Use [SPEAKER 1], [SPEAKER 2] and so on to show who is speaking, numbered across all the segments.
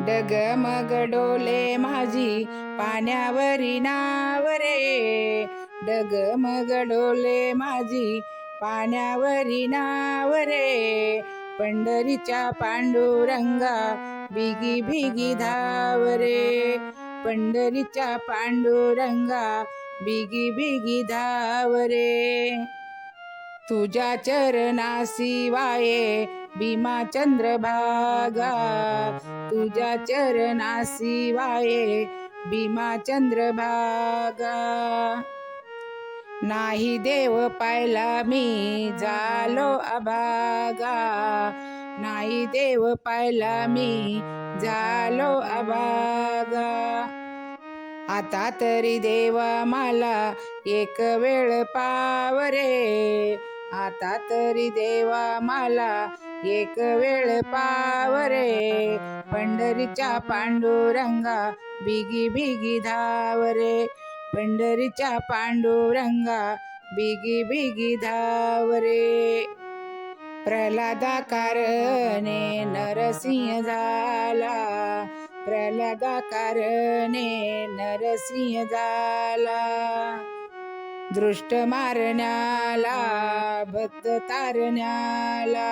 [SPEAKER 1] डगमग डोले माझी पाण्यावरी नाव रे, डगमग डोले माझी पाण्यावरी नाव रे, पंढरीच्या पांडुरंगा बिगी बिगी धाव रे, पंढरीच्या पांडुरंगा बिगी बिगी धाव रे. तुझ्या चरणासी वाये भीमा चंद्रभागा, तुझ्या चरणासी वाये भीमा चंद्रभागा. नाही देव पाहिला मी झालो अभागा, नाही देव पाहिला मी झालो अभागा. आता तरी देवा मला एक वेळ पाव रे, आता तरी देवा मला एक वेळ पाव रे, पंढरीच्या पांडुरंगा बिगी बिगी धाव रे, पंढरीच्या पांडुरंगा बिगी बिगी धाव रे. प्रल्हादाकारणे नरसिंह झाला, प्रल्हादाकारणे नरसिंह झाला, दृष्ट मारण्याला भक्त तारण्याला,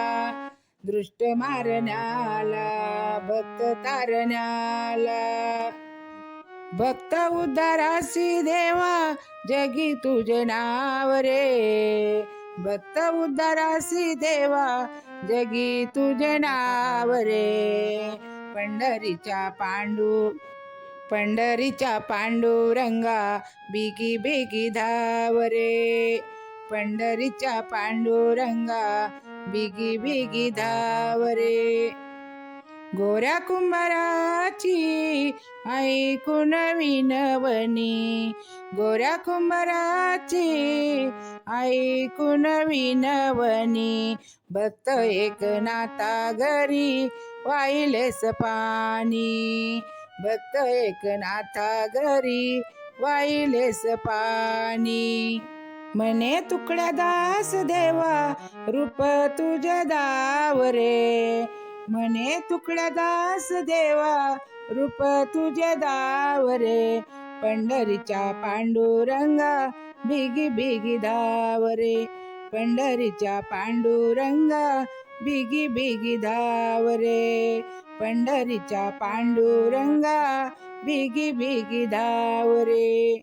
[SPEAKER 1] दृष्ट मारण्याला भक्त तारण्याला. भक्त उद्धारासी देवा जगी तुझे नाव रे, भक्त उद्धारासी देवा जगी तुझे नाव रे, पंढरीच्या पंढरीच्या पांडुरंगा बिगी बिगी धाव रे, पंढरीच्या पांडुरंगा बिगी बिगी धाव रे. गोऱ्या कुंभाराची ऐकून विनवणी, गोऱ्या कुंभाराची ऐकून विनवणी, भक्त एकनाथा घरी वाहिलेस पाणी, भक्त एकनाथा घरी वाहिलेस पाणी. म्हणे तुकड्या दास देवा रूप तुझे दाव रे, म्हणे तुकड्या दास देवा रूप तुझे दाव रे, पंढरीच्या पांडुरंगा बिगी बिगी धाव रे, पंढरीच्या पांडुरंगा बिगी बिगी धाव रे, पंढरीच्या पांडुरंगा बिगी बिगी धाव रे.